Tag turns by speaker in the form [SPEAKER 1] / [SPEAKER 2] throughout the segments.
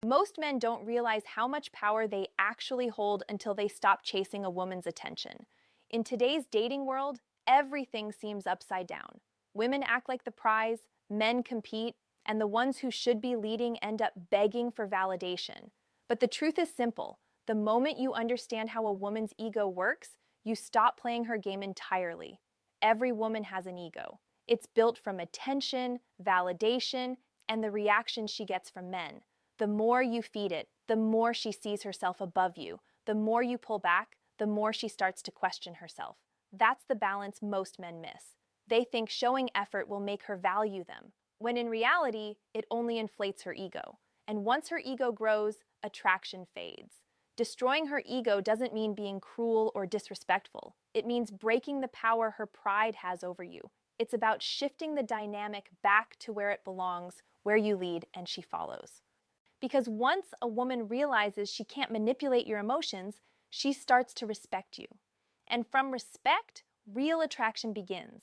[SPEAKER 1] Most men don't realize how much power they actually hold until they stop chasing a woman's attention. In today's dating world, everything seems upside down. Women act like the prize, men compete, and the ones who should be leading end up begging for validation. But the truth is simple. The moment you understand how a woman's ego works, you stop playing her game entirely. Every woman has an ego. It's built from attention, validation, and the reaction she gets from men. The more you feed it, the more she sees herself above you. The more you pull back, the more she starts to question herself. That's the balance most men miss. They think showing effort will make her value them, when in reality, it only inflates her ego. And once her ego grows, attraction fades. Destroying her ego doesn't mean being cruel or disrespectful. It means breaking the power her pride has over you. It's about shifting the dynamic back to where it belongs, where you lead and she follows. Because once a woman realizes she can't manipulate your emotions, she starts to respect you. And from respect, real attraction begins.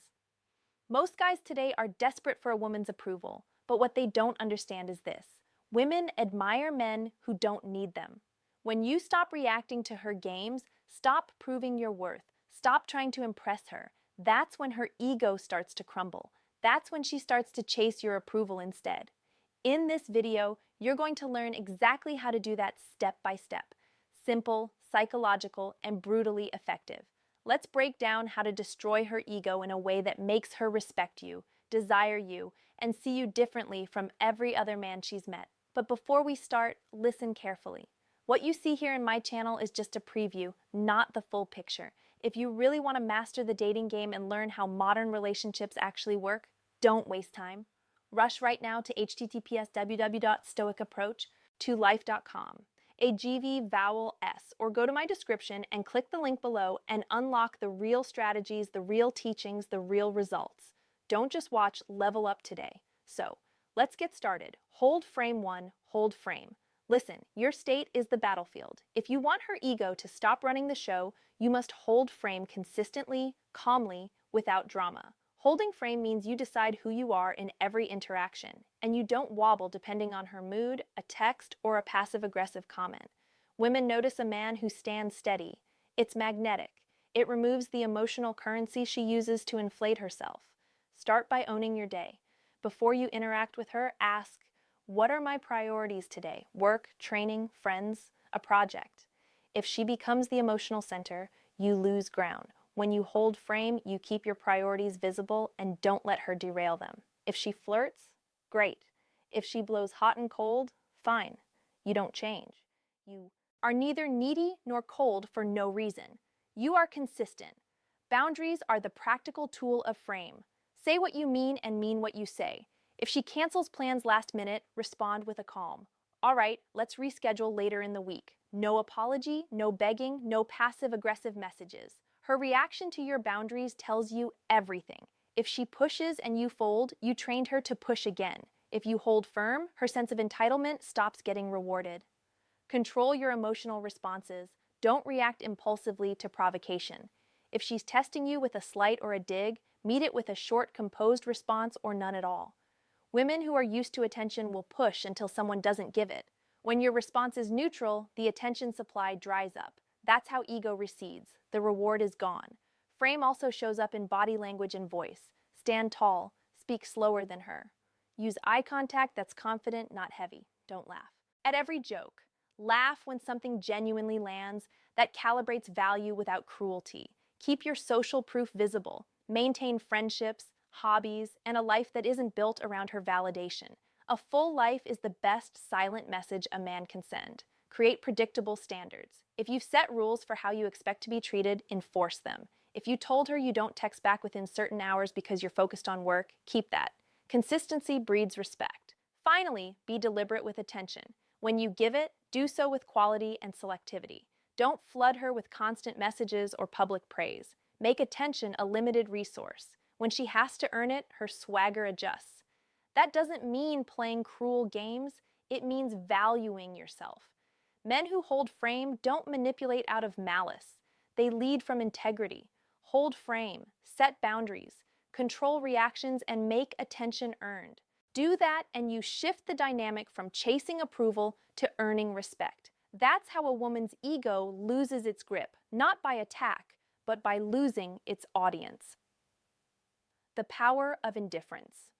[SPEAKER 1] Most guys today are desperate for a woman's approval, but what they don't understand is this. Women admire men who don't need them. When you stop reacting to her games, stop proving your worth, stop trying to impress her, that's when her ego starts to crumble. That's when she starts to chase your approval instead. In this video, you're going to learn exactly how to do that step by step. Simple, psychological, and brutally effective. Let's break down how to destroy her ego in a way that makes her respect you, desire you, and see you differently from every other man she's met. But before we start, listen carefully. What you see here in my channel is just a preview, not the full picture. If you really want to master the dating game and learn how modern relationships actually work, don't waste time. Rush right now to https://www.stoicapproach2life.com, a GV vowel S, or go to my description and click the link below and unlock the real strategies, the real teachings, the real results. Don't just watch, level up today. So, let's get started. Hold frame 1, hold frame. Listen, your state is the battlefield. If you want her ego to stop running the show, you must hold frame consistently, calmly, without drama. Holding frame means you decide who you are in every interaction, and you don't wobble depending on her mood, a text, or a passive-aggressive comment. Women notice a man who stands steady. It's magnetic. It removes the emotional currency she uses to inflate herself. Start by owning your day. Before you interact with her, ask, what are my priorities today? Work, training, friends, a project. If she becomes the emotional center, you lose ground. When you hold frame, you keep your priorities visible and don't let her derail them. If she flirts, great. If she blows hot and cold, fine. You don't change. You are neither needy nor cold for no reason. You are consistent. Boundaries are the practical tool of frame. Say what you mean and mean what you say. If she cancels plans last minute, respond with a calm. All right, let's reschedule later in the week. No apology, no begging, no passive-aggressive messages. Her reaction to your boundaries tells you everything. If she pushes and you fold, you trained her to push again. If you hold firm, her sense of entitlement stops getting rewarded. Control your emotional responses. Don't react impulsively to provocation. If she's testing you with a slight or a dig, meet it with a short, composed response or none at all. Women who are used to attention will push until someone doesn't give it. When your response is neutral, the attention supply dries up. That's how ego recedes. The reward is gone. Frame also shows up in body language and voice. Stand tall. Speak slower than her. Use eye contact that's confident, not heavy. Don't laugh at every joke. Laugh when something genuinely lands. That calibrates value without cruelty. Keep your social proof visible. Maintain friendships, hobbies, and a life that isn't built around her validation. A full life is the best silent message a man can send. Create predictable standards. If you've set rules for how you expect to be treated, enforce them. If you told her you don't text back within certain hours because you're focused on work, keep that. Consistency breeds respect. Finally, be deliberate with attention. When you give it, do so with quality and selectivity. Don't flood her with constant messages or public praise. Make attention a limited resource. When she has to earn it, her swagger adjusts. That doesn't mean playing cruel games. It means valuing yourself. Men who hold frame don't manipulate out of malice. They lead from integrity. Hold frame, set boundaries, control reactions, and make attention earned. Do that and you shift the dynamic from chasing approval to earning respect. That's how a woman's ego loses its grip, not by attack, but by losing its audience. The power of indifference.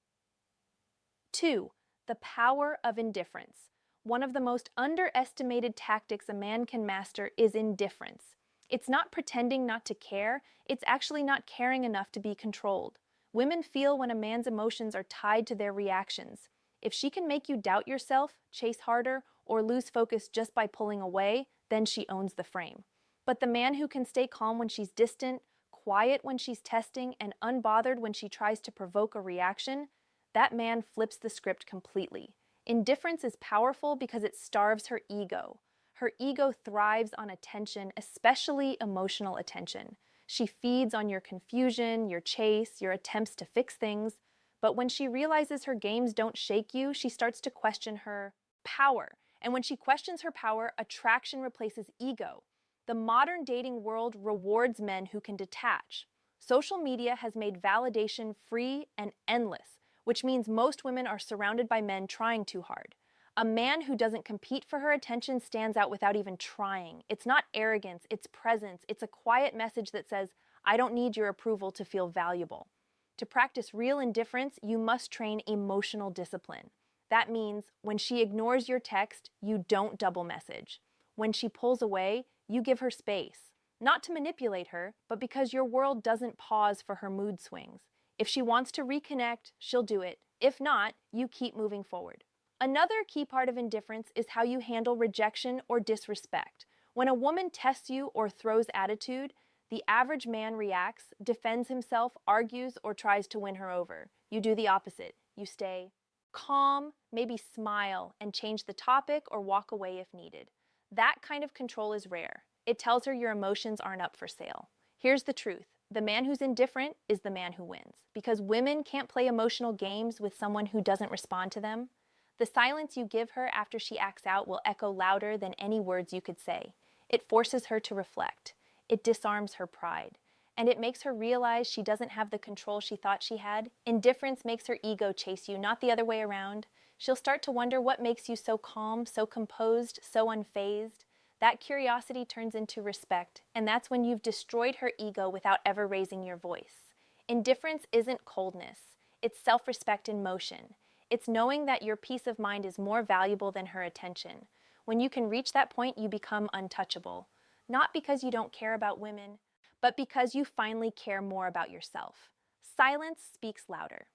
[SPEAKER 1] 2. The power of indifference. One of the most underestimated tactics a man can master is indifference. It's not pretending not to care, it's actually not caring enough to be controlled. Women feel when a man's emotions are tied to their reactions. If she can make you doubt yourself, chase harder, or lose focus just by pulling away, then she owns the frame. But the man who can stay calm when she's distant, quiet when she's testing, and unbothered when she tries to provoke a reaction, that man flips the script completely. Indifference is powerful because it starves her ego. Her ego thrives on attention, especially emotional attention. She feeds on your confusion, your chase, your attempts to fix things. But when she realizes her games don't shake you, she starts to question her power. And when she questions her power, attraction replaces ego. The modern dating world rewards men who can detach. Social media has made validation free and endless, which means most women are surrounded by men trying too hard. A man who doesn't compete for her attention stands out without even trying. It's not arrogance, it's presence. It's a quiet message that says, I don't need your approval to feel valuable. To practice real indifference, you must train emotional discipline. That means when she ignores your text, you don't double message. When she pulls away, you give her space. Not to manipulate her, but because your world doesn't pause for her mood swings. If she wants to reconnect, she'll do it. If not, you keep moving forward. Another key part of indifference is how you handle rejection or disrespect. When a woman tests you or throws attitude, the average man reacts, defends himself, argues, or tries to win her over. You do the opposite. You stay calm, maybe smile, and change the topic or walk away if needed. That kind of control is rare. It tells her your emotions aren't up for sale. Here's the truth. The man who's indifferent is the man who wins. Because women can't play emotional games with someone who doesn't respond to them. The silence you give her after she acts out will echo louder than any words you could say. It forces her to reflect. It disarms her pride. And it makes her realize she doesn't have the control she thought she had. Indifference makes her ego chase you, not the other way around. She'll start to wonder what makes you so calm, so composed, so unfazed. That curiosity turns into respect, and that's when you've destroyed her ego without ever raising your voice. Indifference isn't coldness. It's self-respect in motion. It's knowing that your peace of mind is more valuable than her attention. When you can reach that point, you become untouchable. Not because you don't care about women, but because you finally care more about yourself. Silence speaks louder.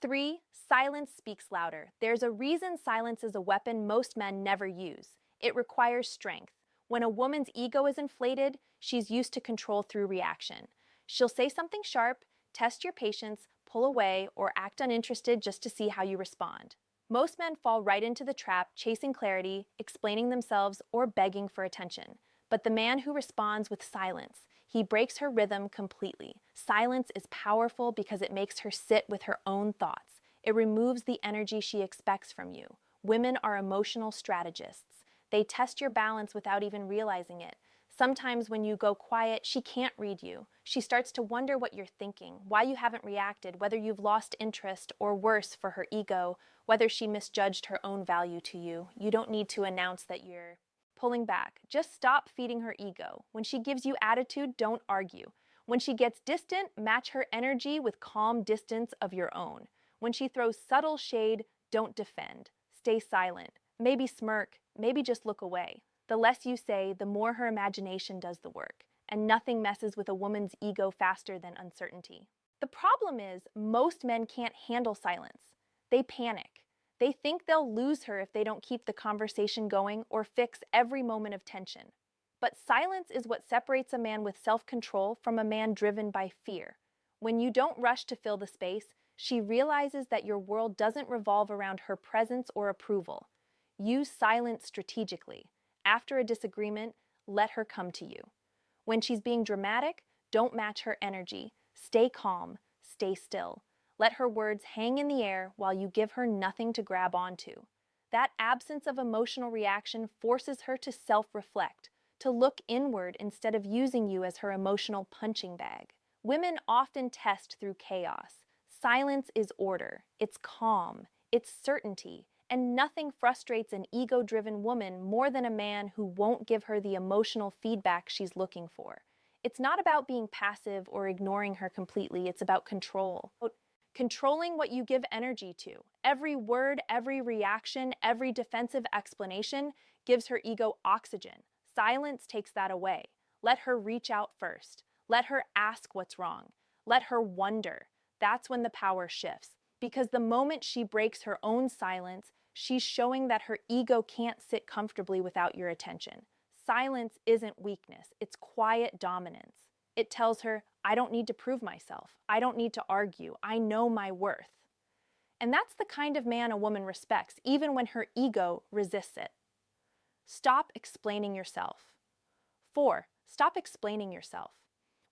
[SPEAKER 1] 3. Silence speaks louder. There's a reason silence is a weapon most men never use. It requires strength. When a woman's ego is inflated, she's used to control through reaction. She'll say something sharp, test your patience, pull away, or act uninterested just to see how you respond. Most men fall right into the trap, chasing clarity, explaining themselves, or begging for attention. But the man who responds with silence, he breaks her rhythm completely. Silence is powerful because it makes her sit with her own thoughts. It removes the energy she expects from you. Women are emotional strategists. They test your balance without even realizing it. Sometimes when you go quiet, she can't read you. She starts to wonder what you're thinking, why you haven't reacted, whether you've lost interest, or worse, for her ego, whether she misjudged her own value to you. You don't need to announce that you're pulling back. Just stop feeding her ego. When she gives you attitude, don't argue. When she gets distant, match her energy with calm distance of your own. When she throws subtle shade, don't defend. Stay silent. Maybe smirk, maybe just look away. The less you say, the more her imagination does the work. And nothing messes with a woman's ego faster than uncertainty. The problem is, most men can't handle silence. They panic. They think they'll lose her if they don't keep the conversation going or fix every moment of tension. But silence is what separates a man with self-control from a man driven by fear. When you don't rush to fill the space, she realizes that your world doesn't revolve around her presence or approval. Use silence strategically. After a disagreement, let her come to you. When she's being dramatic, don't match her energy. Stay calm, stay still. Let her words hang in the air while you give her nothing to grab onto. That absence of emotional reaction forces her to self-reflect, to look inward instead of using you as her emotional punching bag. Women often test through chaos. Silence is order, it's calm, it's certainty, and nothing frustrates an ego-driven woman more than a man who won't give her the emotional feedback she's looking for. It's not about being passive or ignoring her completely, it's about control. Controlling what you give energy to. Every word, every reaction, every defensive explanation gives her ego oxygen. Silence takes that away. Let her reach out first. Let her ask what's wrong. Let her wonder. That's when the power shifts. Because the moment she breaks her own silence, she's showing that her ego can't sit comfortably without your attention. Silence isn't weakness, it's quiet dominance. It tells her, I don't need to prove myself. I don't need to argue. I know my worth. And that's the kind of man a woman respects, even when her ego resists it. Stop explaining yourself. 4. Stop explaining yourself.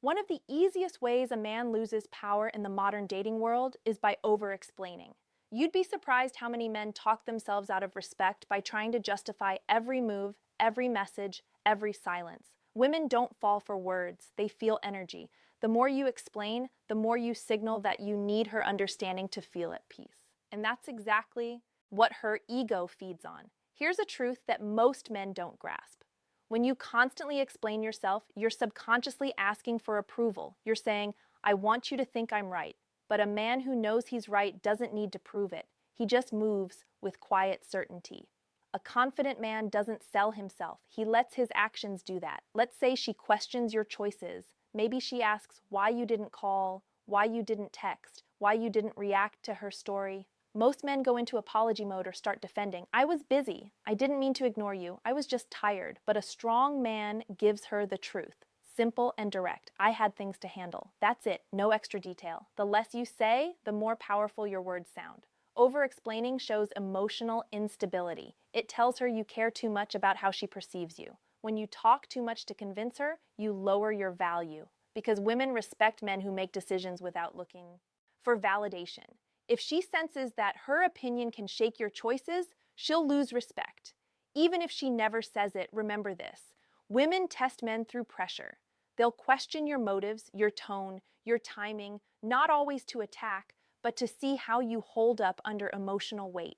[SPEAKER 1] One of the easiest ways a man loses power in the modern dating world is by over-explaining. You'd be surprised how many men talk themselves out of respect by trying to justify every move, every message, every silence. Women don't fall for words, they feel energy. The more you explain, the more you signal that you need her understanding to feel at peace. And that's exactly what her ego feeds on. Here's a truth that most men don't grasp. When you constantly explain yourself, you're subconsciously asking for approval. You're saying, I want you to think I'm right. But a man who knows he's right doesn't need to prove it. He just moves with quiet certainty. A confident man doesn't sell himself. He lets his actions do that. Let's say she questions your choices. Maybe she asks why you didn't call, why you didn't text, why you didn't react to her story. Most men go into apology mode or start defending. I was busy. I didn't mean to ignore you. I was just tired. But a strong man gives her the truth. Simple and direct. I had things to handle. That's it. No extra detail. The less you say, the more powerful your words sound. Over-explaining shows emotional instability. It tells her you care too much about how she perceives you. When you talk too much to convince her, you lower your value. Because women respect men who make decisions without looking for validation. If she senses that her opinion can shake your choices, she'll lose respect. Even if she never says it, remember this. Women test men through pressure. They'll question your motives, your tone, your timing, not always to attack, but to see how you hold up under emotional weight.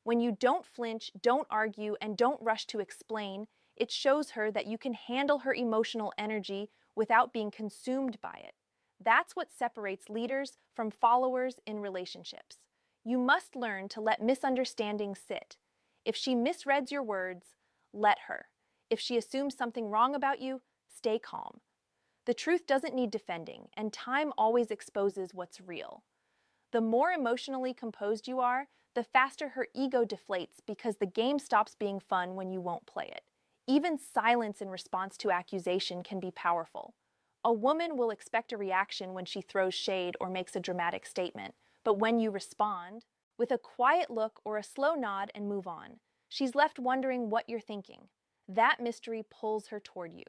[SPEAKER 1] When you don't flinch, don't argue, and don't rush to explain, it shows her that you can handle her emotional energy without being consumed by it. That's what separates leaders from followers in relationships. You must learn to let misunderstandings sit. If she misreads your words, let her. If she assumes something wrong about you, stay calm. The truth doesn't need defending, and time always exposes what's real. The more emotionally composed you are, the faster her ego deflates because the game stops being fun when you won't play it. Even silence in response to accusation can be powerful. A woman will expect a reaction when she throws shade or makes a dramatic statement, but when you respond, with a quiet look or a slow nod and move on, she's left wondering what you're thinking. That mystery pulls her toward you.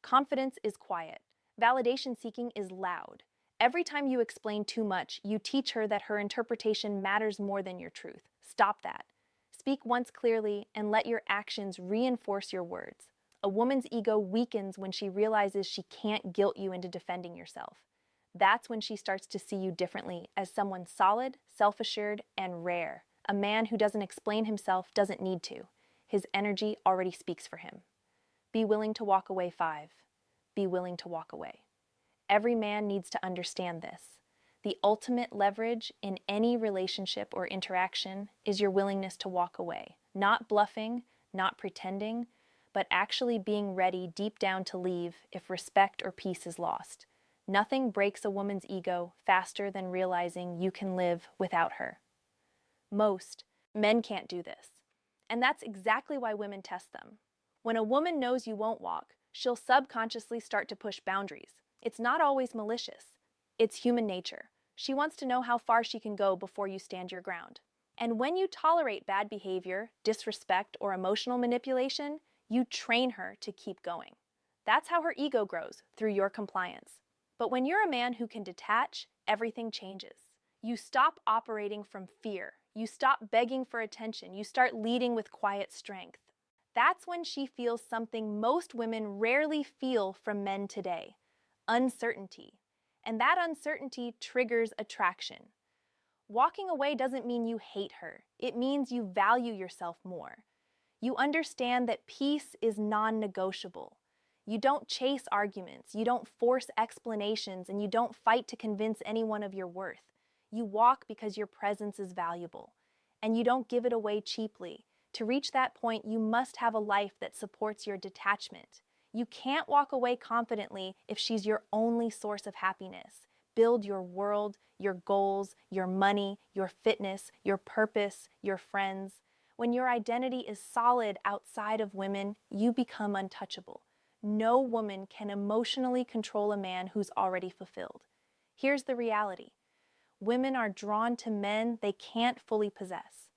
[SPEAKER 1] Confidence is quiet. Validation seeking is loud. Every time you explain too much, you teach her that her interpretation matters more than your truth. Stop that. Speak once clearly and let your actions reinforce your words. A woman's ego weakens when she realizes she can't guilt you into defending yourself. That's when she starts to see you differently as someone solid, self-assured, and rare. A man who doesn't explain himself doesn't need to. His energy already speaks for him. Be willing to walk away. 5. Be willing to walk away. Every man needs to understand this. The ultimate leverage in any relationship or interaction is your willingness to walk away. Not bluffing, not pretending, but actually being ready deep down to leave if respect or peace is lost. Nothing breaks a woman's ego faster than realizing you can live without her. Most men can't do this. And that's exactly why women test them. When a woman knows you won't walk, she'll subconsciously start to push boundaries. It's not always malicious. It's human nature. She wants to know how far she can go before you stand your ground. And when you tolerate bad behavior, disrespect, or emotional manipulation, you train her to keep going. That's how her ego grows, through your compliance. But when you're a man who can detach, everything changes. You stop operating from fear. You stop begging for attention. You start leading with quiet strength. That's when she feels something most women rarely feel from men today: uncertainty. And that uncertainty triggers attraction. Walking away doesn't mean you hate her. It means you value yourself more. You understand that peace is non-negotiable. You don't chase arguments, you don't force explanations, and you don't fight to convince anyone of your worth. You walk because your presence is valuable, and you don't give it away cheaply. To reach that point, you must have a life that supports your detachment. You can't walk away confidently if she's your only source of happiness. Build your world, your goals, your money, your fitness, your purpose, your friends. When your identity is solid outside of women, you become untouchable. No woman can emotionally control a man who's already fulfilled. Here's the reality. Women are drawn to men they can't fully possess.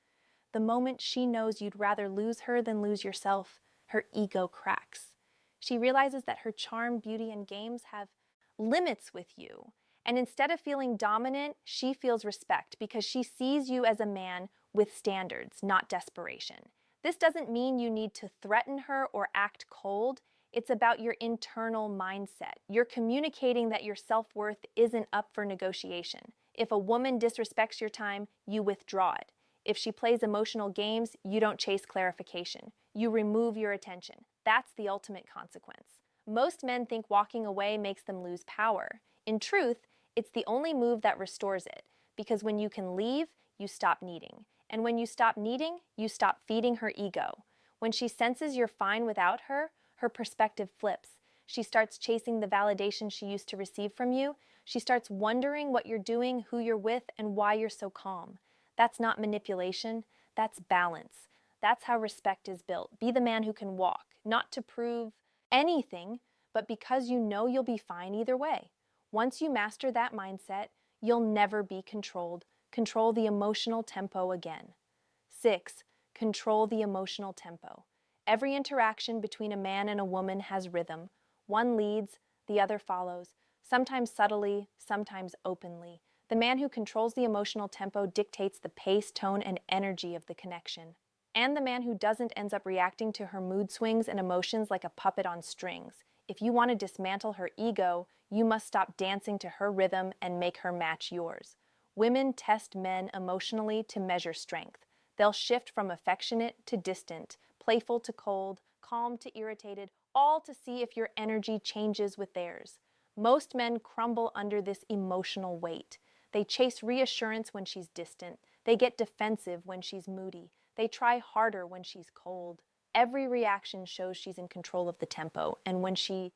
[SPEAKER 1] The moment she knows you'd rather lose her than lose yourself, her ego cracks. She realizes that her charm, beauty, and games have limits with you. And instead of feeling dominant, she feels respect because she sees you as a man with standards, not desperation. This doesn't mean you need to threaten her or act cold. It's about your internal mindset. You're communicating that your self-worth isn't up for negotiation. If a woman disrespects your time, you withdraw it. If she plays emotional games, you don't chase clarification. You remove your attention. That's the ultimate consequence. Most men think walking away makes them lose power. In truth, it's the only move that restores it, because when you can leave, you stop needing. And when you stop needing, you stop feeding her ego. When she senses you're fine without her, her perspective flips. She starts chasing the validation she used to receive from you. She starts wondering what you're doing, who you're with, and why you're so calm. That's not manipulation, that's balance. That's how respect is built. Be the man who can walk, not to prove anything, but because you know you'll be fine either way. Once you master that mindset, you'll never be controlled. Control the emotional tempo again. 6. Control the emotional tempo. Every interaction between a man and a woman has rhythm. One leads, the other follows, sometimes subtly, sometimes openly. The man who controls the emotional tempo dictates the pace, tone, and energy of the connection. And the man who doesn't ends up reacting to her mood swings and emotions like a puppet on strings. If you want to dismantle her ego, you must stop dancing to her rhythm and make her match yours. Women test men emotionally to measure strength. They'll shift from affectionate to distant, playful to cold, calm to irritated, all to see if your energy changes with theirs. Most men crumble under this emotional weight. They chase reassurance when she's distant. They get defensive when she's moody. They try harder when she's cold. Every reaction shows she's in control of the tempo, and when she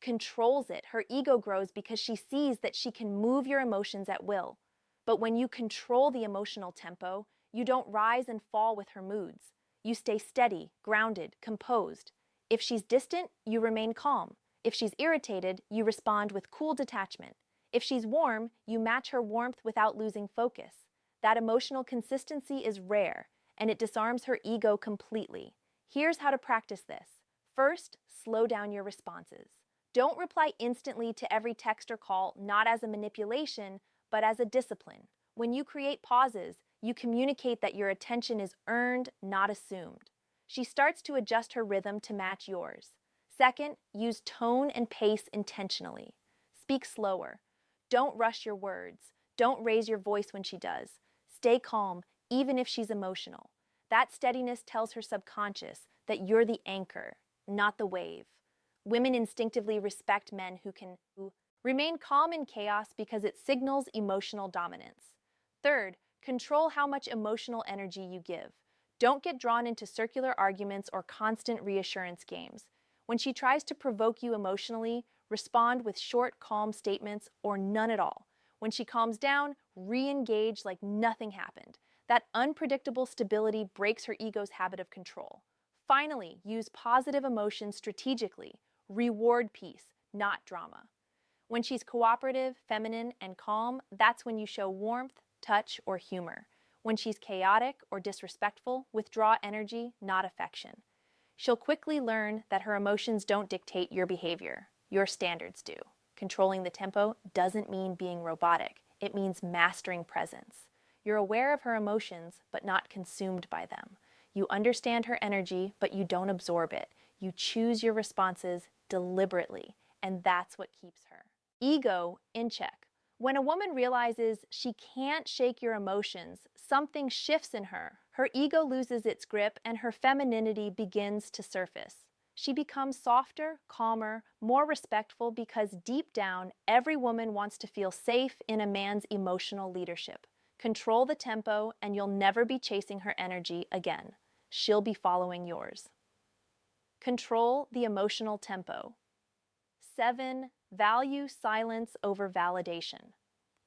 [SPEAKER 1] controls it, her ego grows because she sees that she can move your emotions at will. But when you control the emotional tempo, you don't rise and fall with her moods. You stay steady, grounded, composed. If she's distant, you remain calm. If she's irritated, you respond with cool detachment. If she's warm, you match her warmth without losing focus. That emotional consistency is rare, and it disarms her ego completely. Here's how to practice this. First, slow down your responses. Don't reply instantly to every text or call, not as a manipulation, but as a discipline. When you create pauses, you communicate that your attention is earned, not assumed. She starts to adjust her rhythm to match yours. Second, use tone and pace intentionally. Speak slower. Don't rush your words. Don't raise your voice when she does. Stay calm, even if she's emotional. That steadiness tells her subconscious that you're the anchor, not the wave. Women instinctively respect men who can remain calm in chaos because it signals emotional dominance. Third, control how much emotional energy you give. Don't get drawn into circular arguments or constant reassurance games. When she tries to provoke you emotionally, respond with short, calm statements or none at all. When she calms down, re-engage like nothing happened. That unpredictable stability breaks her ego's habit of control. Finally, use positive emotions strategically. Reward peace, not drama. When she's cooperative, feminine, and calm, that's when you show warmth, touch, or humor. When she's chaotic or disrespectful, withdraw energy, not affection. She'll quickly learn that her emotions don't dictate your behavior. Your standards do. Controlling the tempo doesn't mean being robotic. It means mastering presence. You're aware of her emotions, but not consumed by them. You understand her energy, but you don't absorb it. You choose your responses deliberately, and that's what keeps her ego in check. When a woman realizes she can't shake your emotions, something shifts in her. Her ego loses its grip and her femininity begins to surface. She becomes softer, calmer, more respectful because deep down, every woman wants to feel safe in a man's emotional leadership. Control the tempo and you'll never be chasing her energy again. She'll be following yours. Control the emotional tempo. 7. Value silence over validation.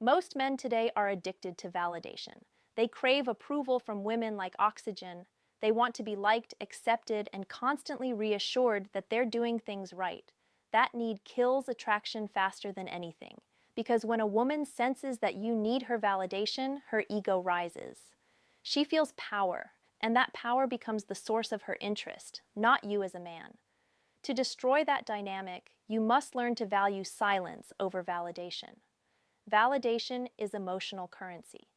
[SPEAKER 1] Most men today are addicted to validation. They crave approval from women like oxygen. They want to be liked, accepted, and constantly reassured that they're doing things right. That need kills attraction faster than anything, because when a woman senses that you need her validation, her ego rises. She feels power, and that power becomes the source of her interest, not you as a man. To destroy that dynamic, you must learn to value silence over validation. Validation is emotional currency.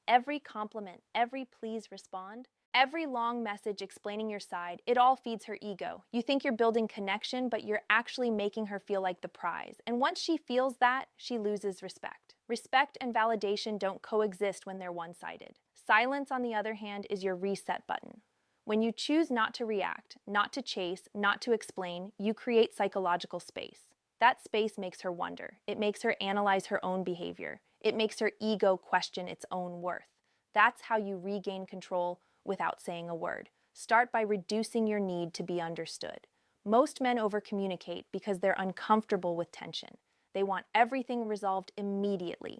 [SPEAKER 1] Every compliment, every please respond, every long message explaining your side, it all feeds her ego. You think you're building connection, but you're actually making her feel like the prize. And once she feels that, she loses respect. Respect and validation don't coexist when they're one-sided. Silence, on the other hand, is your reset button. When you choose not to react, not to chase, not to explain, you create psychological space. That space makes her wonder. It makes her analyze her own behavior. It makes her ego question its own worth. That's how you regain control without saying a word. Start by reducing your need to be understood. Most men overcommunicate because they're uncomfortable with tension. They want everything resolved immediately.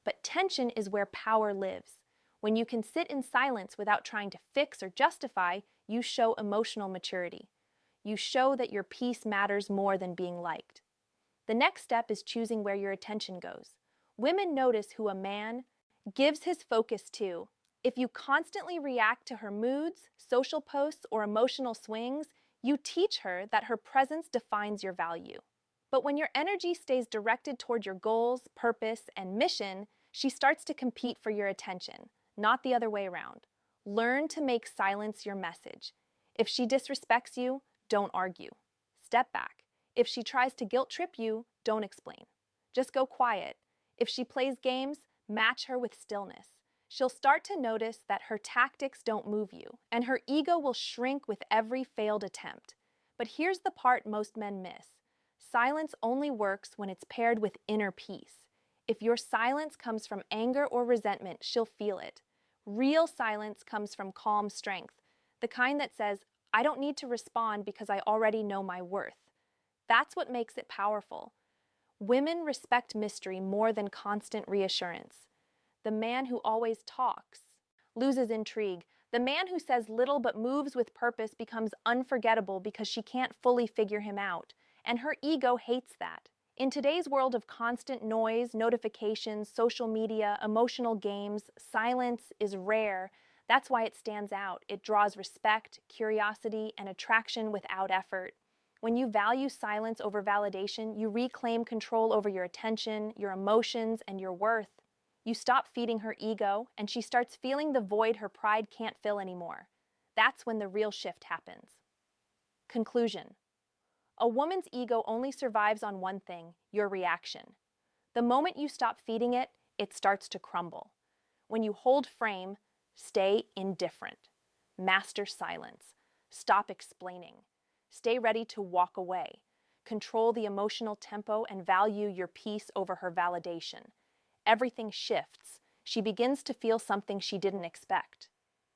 [SPEAKER 1] But tension is where power lives. When you can sit in silence without trying to fix or justify, you show emotional maturity. You show that your peace matters more than being liked. The next step is choosing where your attention goes. Women notice who a man gives his focus to. If you constantly react to her moods, social posts, or emotional swings, you teach her that her presence defines your value. But when your energy stays directed toward your goals, purpose, and mission, she starts to compete for your attention, not the other way around. Learn to make silence your message. If she disrespects you, don't argue. Step back. If she tries to guilt trip you, don't explain. Just go quiet. If she plays games, match her with stillness. She'll start to notice that her tactics don't move you, and her ego will shrink with every failed attempt. But here's the part most men miss. Silence only works when it's paired with inner peace. If your silence comes from anger or resentment, she'll feel it. Real silence comes from calm strength, the kind that says, I don't need to respond because I already know my worth. That's what makes it powerful. Women respect mystery more than constant reassurance. The man who always talks loses intrigue. The man who says little but moves with purpose becomes unforgettable because she can't fully figure him out, and her ego hates that. In today's world of constant noise, notifications, social media, emotional games, silence is rare. That's why it stands out. It draws respect, curiosity, and attraction without effort. When you value silence over validation, you reclaim control over your attention, your emotions, and your worth. You stop feeding her ego, and she starts feeling the void her pride can't fill anymore. That's when the real shift happens. Conclusion. A woman's ego only survives on one thing, your reaction. The moment you stop feeding it, it starts to crumble. When you hold frame, stay indifferent. Master silence. Stop explaining. Stay ready to walk away. Control the emotional tempo and value your peace over her validation. Everything shifts. She begins to feel something she didn't expect.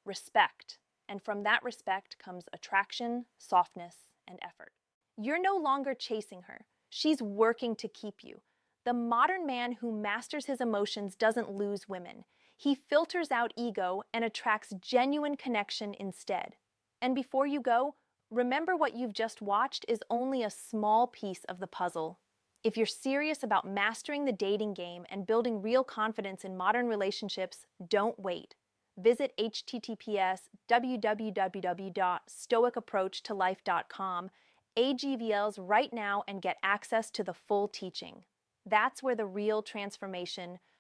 [SPEAKER 1] Respect. And from that respect comes attraction, softness, and effort. You're no longer chasing her. She's working to keep you. The modern man who masters his emotions doesn't lose women. He filters out ego and attracts genuine connection instead. And before you go, remember what you've just watched is only a small piece of the puzzle. If you're serious about mastering the dating game and building real confidence in modern relationships, don't wait. Visit https://www.stoicapproachtolife.com AGVLs right now and get access to the full teaching. That's where the real transformation,